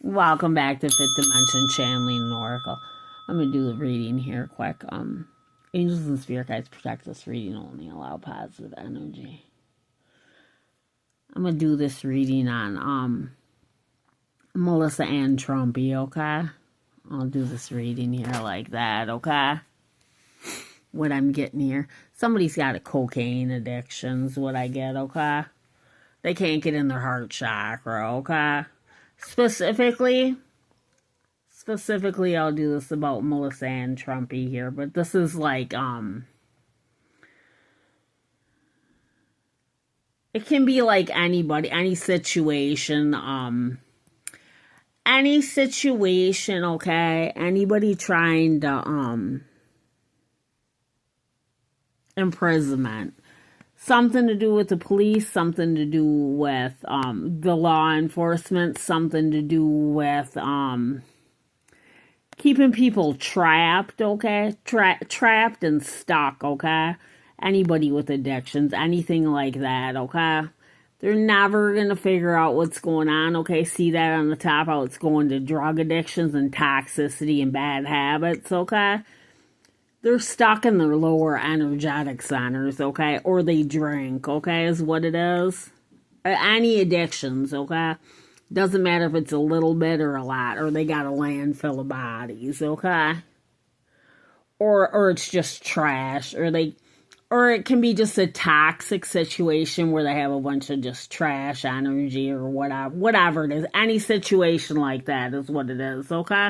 Welcome back to Fifth Dimension Channeling and Oracle. I'm gonna do the reading here quick. Angels and spirit guides protect this reading only. Allow positive energy. I'm gonna do this reading on Melissa Ann Trumpy, okay? I'll do this reading here like that, okay? What I'm getting here. Somebody's got a cocaine addiction's what I get, okay? They can't get in their heart chakra, okay? Specifically, I'll do this about Melissa Ann Trumpy here, but this is like, it can be like anybody, any situation, okay? Anybody trying to, imprisonment. Something to do with the police, something to do with, the law enforcement, something to do with, keeping people trapped, okay? Trapped and stuck, okay? Anybody with addictions, anything like that, okay? They're never going to figure out what's going on, okay? See that on the top, how it's going to drug addictions and toxicity and bad habits, okay? They're stuck in their lower energetic centers, okay? Or they drink, okay, is what it is. Any addictions, okay? Doesn't matter if it's a little bit or a lot, or they got a landfill of bodies, okay? Or it's just trash, or it can be just a toxic situation where they have a bunch of just trash energy or whatever it is. Any situation like that is what it is, okay?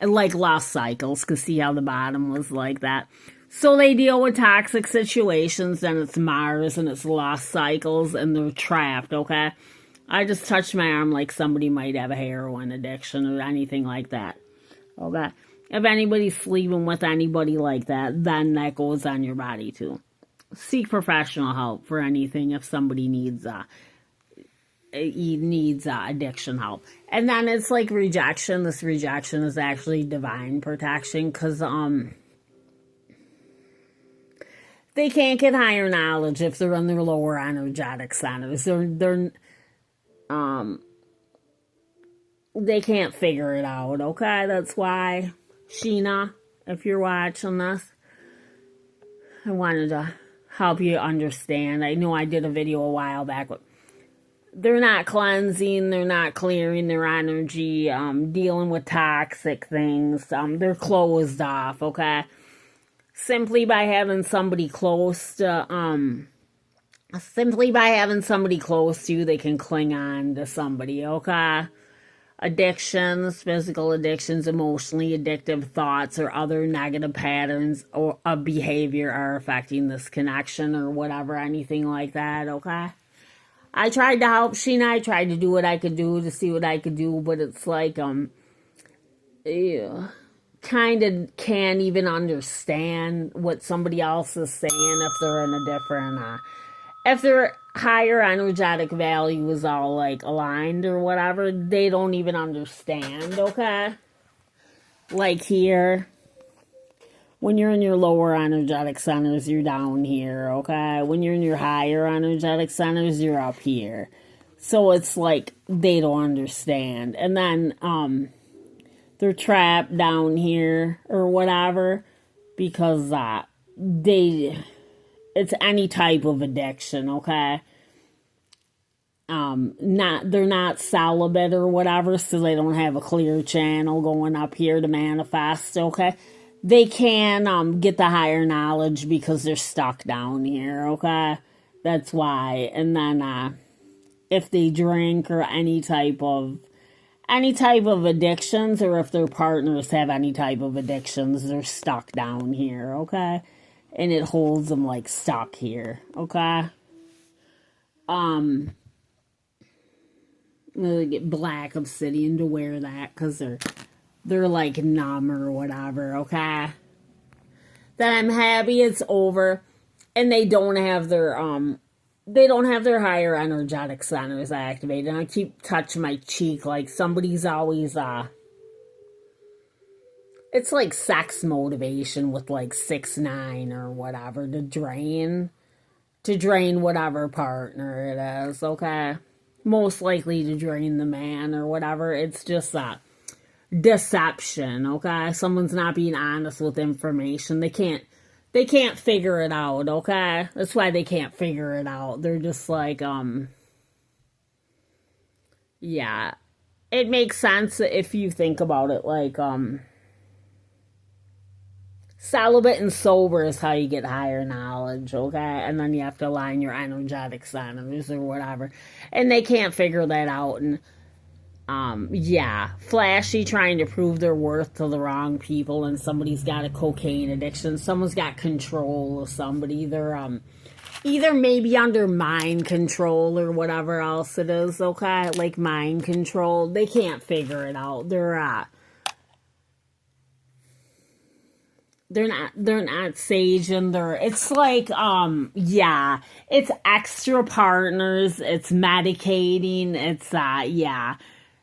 And like lost cycles, because see how the bottom was like that. So they deal with toxic situations, then it's Mars and it's lost cycles, and they're trapped, okay? I just touched my arm like somebody might have a heroin addiction or anything like that, okay? If anybody's sleeping with anybody like that, then that goes on your body too. Seek professional help for anything if somebody needs addiction help. And then it's like rejection. This rejection is actually divine protection, because they can't get higher knowledge if they're in their lower energetic centers. They can't figure it out, okay? That's why, Sheena, if you're watching this, I wanted to help you understand. I know I did a video a while back, but they're not cleansing, they're not clearing their energy, dealing with toxic things, they're closed off, okay? Simply by having somebody close to you, they can cling on to somebody, okay? Addictions, physical addictions, emotionally addictive thoughts, or other negative patterns or of behavior are affecting this connection or whatever, anything like that, okay? I tried to help Sheena. I tried to do what I could do to see what I could do, but it's like, kind of can't even understand what somebody else is saying if they're in a different, if their higher energetic value is all like aligned or whatever, they don't even understand, okay? Like here, when you're in your lower energetic centers, you're down here, okay? When you're in your higher energetic centers, you're up here. So it's like they don't understand. And then they're trapped down here or whatever because it's any type of addiction, okay? They're not celibate or whatever, so they don't have a clear channel going up here to manifest, okay? They can get the higher knowledge because they're stuck down here, okay? That's why. And then if they drink or any type of addictions, or if their partners have any type of addictions, they're stuck down here, okay? And it holds them like stuck here, okay? They get black obsidian to wear that because they're like numb or whatever, okay? Then I'm happy it's over, and they don't have their higher energetic centers activated. And I keep touching my cheek like somebody's always it's like sex motivation with like 6ix9ine or whatever to drain whatever partner it is, okay? most likely to drain the man or whatever. It's just that deception, okay? Someone's not being honest with information. They can't figure it out, okay? That's why they can't figure it out. They're just like, yeah. It makes sense if you think about it, like, celibate and sober is how you get higher knowledge, okay? And then you have to align your energetic centers or whatever. And they can't figure that out. And yeah, flashy, trying to prove their worth to the wrong people, and somebody's got a cocaine addiction, someone's got control of somebody. They're either maybe under mind control or whatever else it is, okay? Like mind control. They can't figure it out. They're not sage, and it's like, yeah, it's extra partners, it's medicating, it's yeah.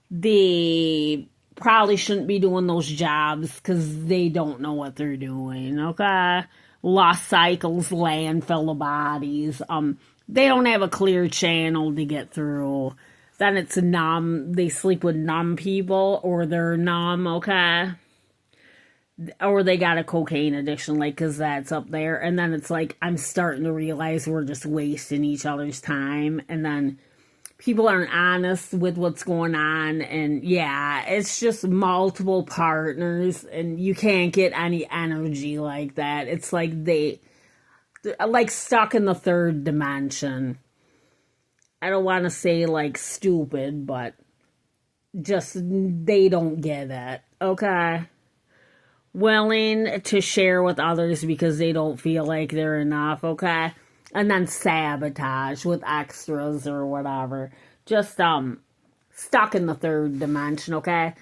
They probably shouldn't be doing those jobs because they don't know what they're doing, okay? Lost cycles, landfill of bodies. They don't have a clear channel to get through. Then it's numb. They sleep with numb people, or they're numb, okay? Or they got a cocaine addiction, like, because that's up there. And then it's like, I'm starting to realize we're just wasting each other's time. And then people aren't honest with what's going on, and yeah, it's just multiple partners, and you can't get any energy like that. It's like they're like stuck in the third dimension. I don't want to say like stupid, but just they don't get it, okay? Willing to share with others because they don't feel like they're enough, okay? And then sabotage with extras or whatever. Just stuck in the third dimension, okay?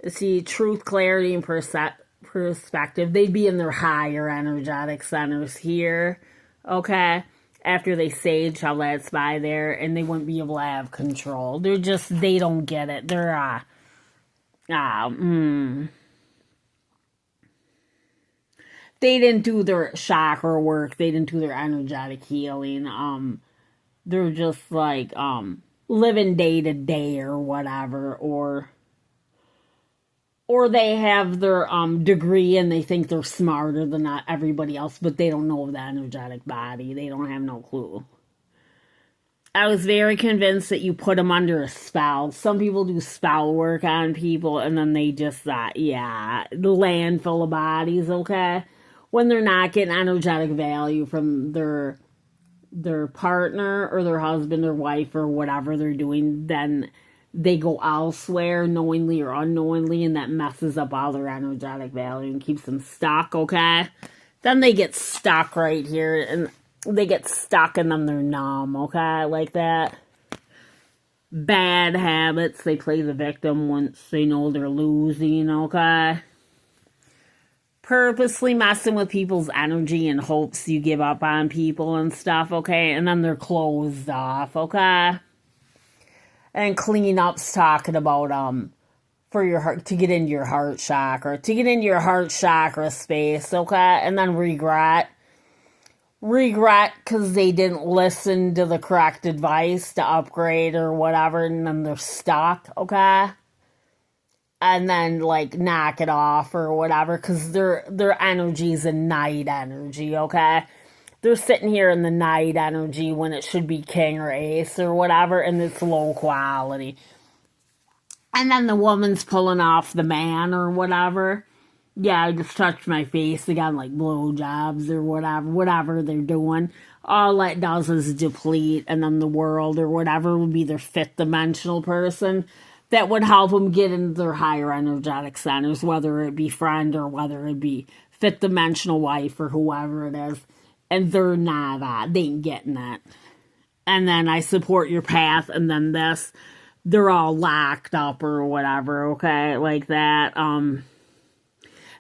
See, truth, clarity, and perspective. They'd be in their higher energetic centers here, okay? After they sage how that's by there, and they wouldn't be able to have control. They don't get it. They're, they didn't do their chakra work. They didn't do their energetic healing. They're just like living day to day or whatever, or they have their degree and they think they're smarter than everybody else, but they don't know the energetic body. They don't have no clue. I was very convinced that you put them under a spell. Some people do spell work on people, and then they just yeah, the landfill of bodies, okay? When they're not getting energetic value from their partner or their husband or wife or whatever they're doing, then they go elsewhere, knowingly or unknowingly, and that messes up all their energetic value and keeps them stuck, okay? Then they get stuck right here, and they get stuck, and then they're numb, okay? Like that. Bad habits. They play the victim once they know they're losing, okay? Purposely messing with people's energy in hopes you give up on people and stuff, okay? And then they're closed off, okay? And cleanup's talking about for your heart, to get into your heart chakra, space, okay? And then regret because they didn't listen to the correct advice to upgrade or whatever, and then they're stuck, okay? And then, like, knock it off or whatever, because their energy is a night energy, okay? They're sitting here in the night energy when it should be king or ace or whatever, and it's low quality. And then the woman's pulling off the man or whatever. Yeah, I just touched my face. They got, like, blowjobs or whatever they're doing. All that does is deplete, and then the world or whatever would be their fifth dimensional person that would help them get into their higher energetic centers, whether it be friend or whether it be fifth dimensional wife or whoever it is. And they're not that. They ain't getting that. And then I support your path, and then this, they're all locked up or whatever, okay? Like that. And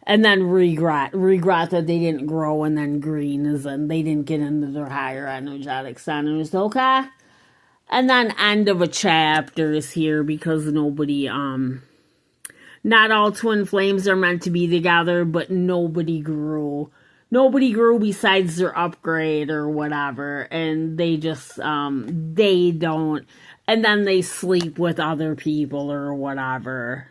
then regret that they didn't grow, and then green is in, they didn't get into their higher energetic centers, okay? And then end of a chapter is here because nobody, not all twin flames are meant to be together, but nobody grew. Nobody grew besides their upgrade or whatever. And they just, they don't, and then they sleep with other people or whatever.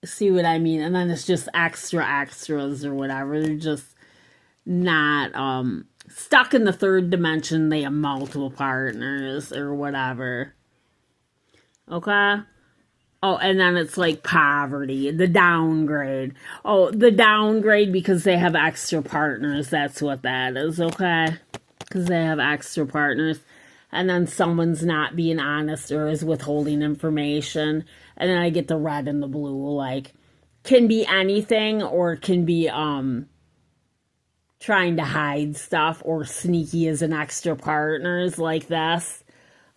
See what I mean? And then it's just extras or whatever. They're just not stuck in the third dimension. They have multiple partners or whatever. Okay? Oh, and then it's like poverty, the downgrade. Oh, the downgrade because they have extra partners. That's what that is, okay? Because they have extra partners. And then someone's not being honest or is withholding information. And then I get the red and the blue, like, can be anything or can be trying to hide stuff or sneaky as an extra partners like this,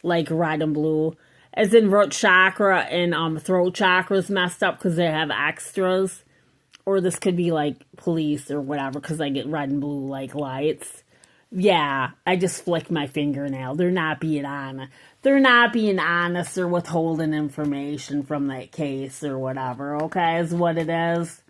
like red and blue. As in root chakra and throat chakra's messed up because they have extras. Or this could be like police or whatever because I get red and blue like lights. Yeah, I just flick my fingernail. They're not being honest. They're not being honest or withholding information from that case or whatever, okay, is what it is.